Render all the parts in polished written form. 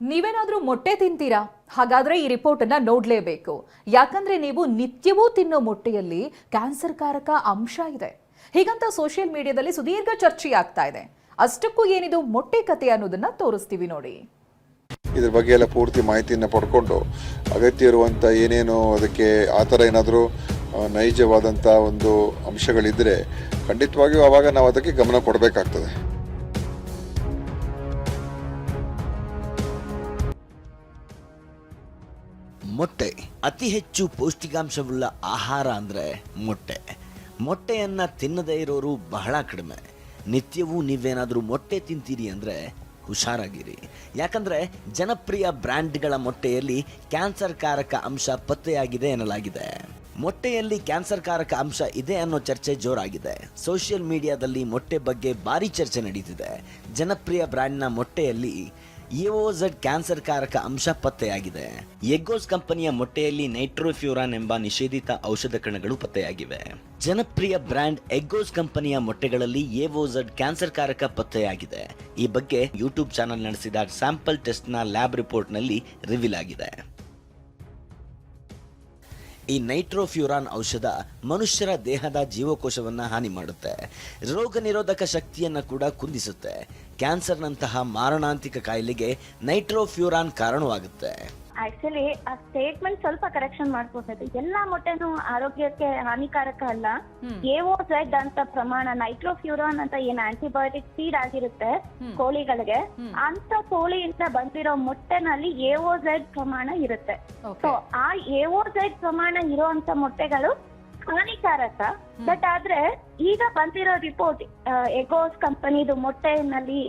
ನೀವೇನಾದ್ರೂ ಮೊಟ್ಟೆ ತಿಂತೀರಾ? ಹಾಗಾದ್ರೆ ಈ ರಿಪೋರ್ಟ್ ಅನ್ನ ನೋಡ್ಲೇಬೇಕು. ಯಾಕಂದ್ರೆ ನೀವು ನಿತ್ಯವೂ ತಿನ್ನೋ ಮೊಟ್ಟೆಯಲ್ಲಿ ಕ್ಯಾನ್ಸರ್ ಕಾರಕ ಅಂಶ ಇದೆ. ಹೀಗಂತ ಸೋಷಿಯಲ್ ಮೀಡಿಯಾದಲ್ಲಿ ಸುದೀರ್ಘ ಚರ್ಚೆ ಆಗ್ತಾ ಇದೆ. ಅಷ್ಟಕ್ಕೂ ಏನಿದು ಮೊಟ್ಟೆ ಕತೆ ಅನ್ನೋದನ್ನ ತೋರಿಸ್ತೀವಿ ನೋಡಿ. ಇದ್ರ ಬಗ್ಗೆ ಎಲ್ಲ ಪೂರ್ತಿ ಮಾಹಿತಿಯನ್ನು ಪಡ್ಕೊಂಡು ಅಗತ್ಯ ಇರುವಂಥ ಏನೇನು ಅದಕ್ಕೆ ಆ ಥರ ಏನಾದರೂ ನೈಜವಾದಂಥ ಒಂದು ಅಂಶಗಳಿದ್ದರೆ ಖಂಡಿತವಾಗಿಯೂ ಆವಾಗ ನಾವು ಅದಕ್ಕೆ ಗಮನ ಕೊಡಬೇಕಾಗ್ತದೆ. ಮೊಟ್ಟೆ ಅತಿ ಹೆಚ್ಚು ಪೌಷ್ಟಿಕಾಂಶವುಳ್ಳ ಆಹಾರ ಅಂದರೆ ಮೊಟ್ಟೆಯನ್ನು ತಿನ್ನದೇ ಇರೋರು ಬಹಳ ಕಡಿಮೆ. ನಿತ್ಯವೂ ನೀವೇನಾದರೂ ಮೊಟ್ಟೆ ತಿಂತೀರಿ ಅಂದರೆ ಹುಷಾರಾಗಿರಿ. ಯಾಕಂದರೆ ಜನಪ್ರಿಯ ಬ್ರ್ಯಾಂಡ್ಗಳ ಮೊಟ್ಟೆಯಲ್ಲಿ ಕ್ಯಾನ್ಸರ್ ಕಾರಕ ಅಂಶ ಪತ್ತೆಯಾಗಿದೆ ಎನ್ನಲಾಗಿದೆ. ಮೊಟ್ಟೆಯಲ್ಲಿ ಕ್ಯಾನ್ಸರ್ ಕಾರಕ ಅಂಶ ಇದೆ ಅನ್ನೋ ಚರ್ಚೆ ಜೋರಾಗಿದೆ. ಸೋಷಿಯಲ್ ಮೀಡಿಯಾದಲ್ಲಿ ಮೊಟ್ಟೆ ಬಗ್ಗೆ ಭಾರಿ ಚರ್ಚೆ ನಡೀತಿದೆ. ಜನಪ್ರಿಯ ಬ್ರ್ಯಾಂಡ್ನ ಮೊಟ್ಟೆಯಲ್ಲಿ ಎಒಝೆಡ್ ಕ್ಯಾನ್ಸರ್ ಕಾರಕ ಅಂಶ ಪತ್ತೆಯಾಗಿದೆ. ಎಗ್ಗೋಸ್ ಕಂಪನಿಯ ಮೊಟ್ಟೆಯಲ್ಲಿ ನೈಟ್ರೋಫ್ಯೂರಾನ್ ಎಂಬ ನಿಷೇಧಿತ ಔಷಧ ಕಣಗಳು ಪತ್ತೆಯಾಗಿವೆ. ಜನಪ್ರಿಯ ಬ್ರ್ಯಾಂಡ್ ಎಗ್ಗೋಸ್ ಕಂಪನಿಯ ಮೊಟ್ಟೆಗಳಲ್ಲಿ ಎಒಝೆಡ್ ಕ್ಯಾನ್ಸರ್ ಕಾರಕ ಪತ್ತೆಯಾಗಿದೆ. ಈ ಬಗ್ಗೆ ಯೂಟ್ಯೂಬ್ ಚಾನೆಲ್ ನಡೆಸಿದ ಸ್ಯಾಂಪಲ್ ಟೆಸ್ಟ್ನ ಲ್ಯಾಬ್ ರಿಪೋರ್ಟ್ನಲ್ಲಿ ರಿವೀಲ್ ಆಗಿದೆ. ಈ ನೈಟ್ರೋಫ್ಯೂರಾನ್ ಔಷಧ ಮನುಷ್ಯರ ದೇಹದ ಜೀವಕೋಶವನ್ನು ಹಾನಿ ಮಾಡುತ್ತೆ. ರೋಗ ನಿರೋಧಕ ಶಕ್ತಿಯನ್ನು ಕೂಡ ಕುಂದಿಸುತ್ತೆ. ಕ್ಯಾನ್ಸರ್ನಂತಹ ಮಾರಣಾಂತಿಕ ಕಾಯಿಲೆಗೆ ನೈಟ್ರೋಫ್ಯೂರಾನ್ ಕಾರಣವಾಗುತ್ತೆ. ಆಕ್ಚುಲಿ ಆ ಸ್ಟೇಟ್ಮೆಂಟ್ ಸ್ವಲ್ಪ ಕರೆಕ್ಷನ್ ಮಾಡ್ಕೋಬೇಕು. ಎಲ್ಲಾ ಮೊಟ್ಟೆನೂ ಆರೋಗ್ಯಕ್ಕೆ ಹಾನಿಕಾರಕ ಅಲ್ಲ. ಎಒಝೆಡ್ ಅಂತ ಪ್ರಮಾಣ, ನೈಟ್ರೋಫ್ಯೂರಾನ್ ಅಂತ ಏನ್ ಆಂಟಿಬಯೋಟಿಕ್ ಫೀಡ್ ಆಗಿರುತ್ತೆ ಕೋಳಿಗಳಿಗೆ, ಅಂತ ಕೋಳಿಯಿಂದ ಬಂದಿರೋ ಮೊಟ್ಟೆನಲ್ಲಿ ಎಒಝೆಡ್ ಪ್ರಮಾಣ ಇರುತ್ತೆ. ಸೊ ಆ ಎಒಝೆಡ್ ಪ್ರಮಾಣ ಇರುವಂತ ಮೊಟ್ಟೆಗಳು ಹಾನಿಕಾರಕ. ಬಟ್ ಆದ್ರೆ ಈಗ ಬಂದಿರೋ ರಿಪೋರ್ಟ್ ಎಗೋಸ್ ಕಂಪನಿದು ಮೊಟ್ಟೆನಲ್ಲಿ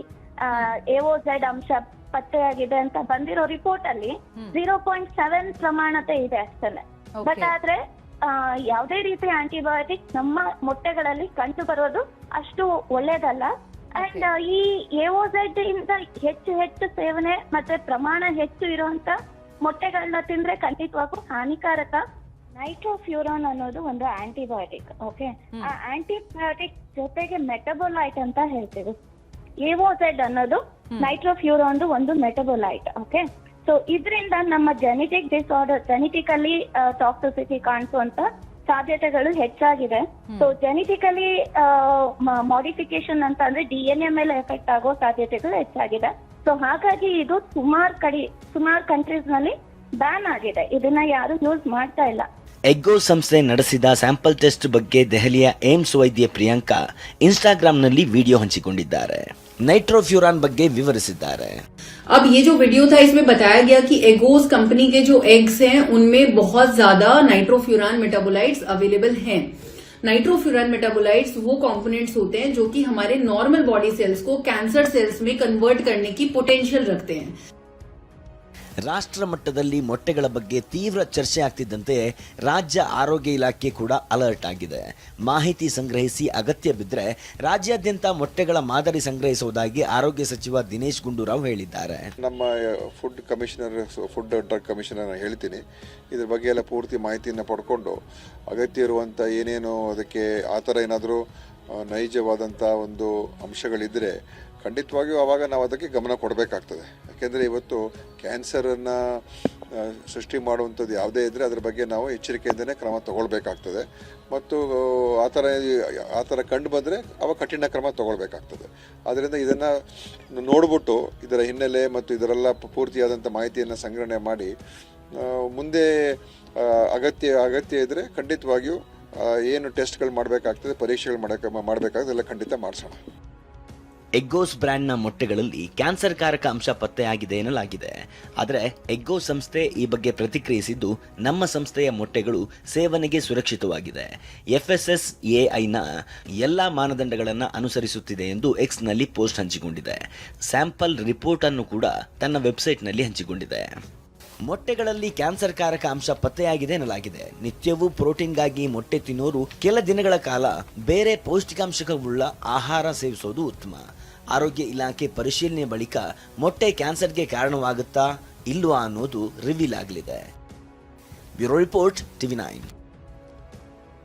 ಎಒಝೆಡ್ ಅಂಶ ಪತ್ತೆಯಾಗಿದೆ ಅಂತ ಬಂದಿರೋ ರಿಪೋರ್ಟ್ ಅಲ್ಲಿ 0.7 ಪ್ರಮಾಣತೆ ಇದೆ ಅಷ್ಟೇ. ಬಟ್ ಆದ್ರೆ ಯಾವುದೇ ರೀತಿ ಆಂಟಿಬಯೋಟಿಕ್ ನಮ್ಮ ಮೊಟ್ಟೆಗಳಲ್ಲಿ ಕಂಡು ಬರೋದು ಅಷ್ಟು ಒಳ್ಳೇದಲ್ಲ. ಅಂಡ್ ಈ ಎಒಝೆಡ್ ಇಂದ ಹೆಚ್ಚು ಸೇವನೆ ಮತ್ತೆ ಪ್ರಮಾಣ ಹೆಚ್ಚು ಇರುವಂತ ಮೊಟ್ಟೆಗಳನ್ನ ತಿಂದ್ರೆ ಖಂಡಿತವಾಗೂ ಹಾನಿಕಾರಕ. ನೈಟ್ರೋಫ್ಯೂರಾನ್ ಅನ್ನೋದು ಒಂದು ಆಂಟಿಬಯೋಟಿಕ್. ಓಕೆ, ಆ ಆಂಟಿಬಯೋಟಿಕ್ ಜೊತೆಗೆ ಮೆಟಬೊಲೈಟ್ ಅಂತ ಹೇಳ್ತೀವಿ. ಎಒಝೆಡ್ ಅನ್ನೋದು ನೈಟ್ರೋಫ್ಯೂರಾನ್ ಒಂದು ಮೆಟಬೊಲೈಟ್. ಓಕೆ, ಸೊ ಇದರಿಂದ ನಮ್ಮ ಜೆನೆಟಿಕ್ ಡಿಸಾರ್ಡರ್, ಜೆನೆಟಿಕಲಿ ಟಾಕ್ಸಿಸಿಟಿ ಕಾಣಿಸುವಂತ ಸಾಧ್ಯತೆಗಳು ಹೆಚ್ಚಾಗಿದೆ. ಸೊ ಜೆನೆಟಿಕಲಿ ಮಾಡಿಫಿಕೇಶನ್ ಅಂತ ಅಂದ್ರೆ DNA ಮೇಲೆ ಎಫೆಕ್ಟ್ ಆಗೋ ಸಾಧ್ಯತೆಗಳು ಹೆಚ್ಚಾಗಿದೆ. ಸೊ ಹಾಗಾಗಿ ಇದು ಸುಮಾರು ಕಂಟ್ರೀಸ್ ನಲ್ಲಿ ಬ್ಯಾನ್ ಆಗಿದೆ. ಇದನ್ನ ಯಾರು ಯೂಸ್ ಮಾಡ್ತಾ ಇಲ್ಲ. ಎಗ್ಗೋ ಸಂಸ್ಥೆ ನಡೆಸಿದ ಸ್ಯಾಂಪಲ್ ಟೆಸ್ಟ್ ಬಗ್ಗೆ ದೆಹಲಿಯ ಏಮ್ಸ್ ವೈದ್ಯ ಪ್ರಿಯಾಂಕಾ ಇನ್ಸ್ಟಾಗ್ರಾಂನಲ್ಲಿ ವಿಡಿಯೋ ಹಂಚಿಕೊಂಡಿದ್ದಾರೆ. नाइट्रोफ्यूरान ಬಗ್ಗೆ ವಿವರಿಸಿದ್ದಾರೆ. अब ये जो वीडियो था इसमें बताया गया कि एगोस कंपनी के जो एग्स हैं उनमें बहुत ज्यादा नाइट्रोफ्यूरान मेटाबोलाइट्स अवेलेबल हैं. नाइट्रोफ्यूरान मेटाबोलाइट्स वो कंपोनेंट्स होते हैं जो कि हमारे नॉर्मल बॉडी सेल्स को कैंसर सेल्स में कन्वर्ट करने की पोटेंशियल रखते हैं. ರಾಷ್ಟ್ರ ಮಟ್ಟದಲ್ಲಿ ಮೊಟ್ಟೆಗಳ ಬಗ್ಗೆ ತೀವ್ರ ಚರ್ಚೆ ಆಗ್ತಿದ್ದಂತೆ ರಾಜ್ಯ ಆರೋಗ್ಯ ಇಲಾಖೆ ಕೂಡ ಅಲರ್ಟ್ ಆಗಿದೆ. ಮಾಹಿತಿ ಸಂಗ್ರಹಿಸಿ ಅಗತ್ಯ ಬಿದ್ದರೆ ರಾಜ್ಯಾದ್ಯಂತ ಮೊಟ್ಟೆಗಳ ಮಾದರಿ ಸಂಗ್ರಹಿಸುವುದಾಗಿ ಆರೋಗ್ಯ ಸಚಿವ ದಿನೇಶ್ ಗುಂಡೂರಾವ್ ಹೇಳಿದ್ದಾರೆ. ನಮ್ಮ ಫುಡ್ ಡ್ರಗ್ ಕಮಿಷನರ್ ಹೇಳ್ತೀನಿ, ಇದ್ರ ಬಗ್ಗೆ ಎಲ್ಲ ಪೂರ್ತಿ ಮಾಹಿತಿಯನ್ನು ಪಡ್ಕೊಂಡು ಅಗತ್ಯ ಇರುವಂಥ ಏನೇನು ಅದಕ್ಕೆ ಆ ಥರ ಏನಾದರೂ ನೈಜವಾದಂಥ ಒಂದು ಅಂಶಗಳಿದ್ದರೆ ಖಂಡಿತವಾಗಿಯೂ ಆವಾಗ ನಾವು ಅದಕ್ಕೆ ಗಮನ ಕೊಡಬೇಕಾಗ್ತದೆ. ಯಾಕೆಂದರೆ ಇವತ್ತು ಕ್ಯಾನ್ಸರನ್ನು ಸೃಷ್ಟಿ ಮಾಡುವಂಥದ್ದು ಯಾವುದೇ ಇದ್ದರೆ ಅದರ ಬಗ್ಗೆ ನಾವು ಎಚ್ಚರಿಕೆಯಿಂದನೇ ಕ್ರಮ ತಗೊಳ್ಬೇಕಾಗ್ತದೆ. ಮತ್ತು ಆ ಥರ ಕಂಡು ಬಂದರೆ ಅವಾಗ ಕಠಿಣ ಕ್ರಮ ತಗೊಳ್ಬೇಕಾಗ್ತದೆ. ಆದ್ದರಿಂದ ಇದನ್ನು ನೋಡಿಬಿಟ್ಟು ಇದರ ಹಿನ್ನೆಲೆ ಮತ್ತು ಇದರೆಲ್ಲ ಪೂರ್ತಿಯಾದಂಥ ಮಾಹಿತಿಯನ್ನು ಸಂಗ್ರಹಣೆ ಮಾಡಿ ಮುಂದೆ ಅಗತ್ಯ ಇದ್ದರೆ ಖಂಡಿತವಾಗಿಯೂ ಏನು ಟೆಸ್ಟ್ಗಳು ಮಾಡಬೇಕಾಗ್ತದೆ, ಪರೀಕ್ಷೆಗಳು ಮಾಡಬೇಕಾಗ್ತದೆ, ಎಲ್ಲ ಖಂಡಿತ ಮಾಡಿಸೋಣ. ಎಗ್ಗೋಸ್ ಬ್ರ್ಯಾಂಡ್ನ ಮೊಟ್ಟೆಗಳಲ್ಲಿ ಕ್ಯಾನ್ಸರ್ ಕಾರಕ ಅಂಶ ಪತ್ತೆಯಾಗಿದೆ ಎನ್ನಲಾಗಿದೆ. ಆದರೆ ಎಗ್ಗೋಸ್ ಸಂಸ್ಥೆ ಈ ಬಗ್ಗೆ ಪ್ರತಿಕ್ರಿಯಿಸಿದ್ದು, ನಮ್ಮ ಸಂಸ್ಥೆಯ ಮೊಟ್ಟೆಗಳು ಸೇವನೆಗೆ ಸುರಕ್ಷಿತವಾಗಿದೆ. FSSAIನ ಎಲ್ಲ ಮಾನದಂಡಗಳನ್ನು ಅನುಸರಿಸುತ್ತಿದೆ ಎಂದು ಎಕ್ಸ್ನಲ್ಲಿ ಪೋಸ್ಟ್ ಹಂಚಿಕೊಂಡಿದೆ. ಸ್ಯಾಂಪಲ್ ರಿಪೋರ್ಟ್ ಅನ್ನು ಕೂಡ ತನ್ನ ವೆಬ್ಸೈಟ್ನಲ್ಲಿ ಹಂಚಿಕೊಂಡಿದೆ. ಮೊಟ್ಟೆಗಳಲ್ಲಿ ಕ್ಯಾನ್ಸರ್ ಕಾರಕ ಅಂಶ ಪತ್ತೆಯಾಗಿದೆ ಎನ್ನಲಾಗಿದೆ. ನಿತ್ಯವೂ ಪ್ರೋಟೀನ್ಗಾಗಿ ಮೊಟ್ಟೆ ತಿನ್ನೋರು ಕೆಲ ದಿನಗಳ ಕಾಲ ಬೇರೆ ಪೌಷ್ಟಿಕಾಂಶವುಳ್ಳ ಆಹಾರ ಸೇವಿಸೋದು ಉತ್ತಮ. ಆರೋಗ್ಯ ಇಲಾಖೆ ಪರಿಶೀಲನೆ ಬಳಿಕ ಮೊಟ್ಟೆ ಕ್ಯಾನ್ಸರ್ಗೆ ಕಾರಣವಾಗುತ್ತಾ ಇಲ್ವಾ ಅನ್ನೋದು ರಿವೀಲ್ ಆಗಲಿದೆ. Bureau report, TV9.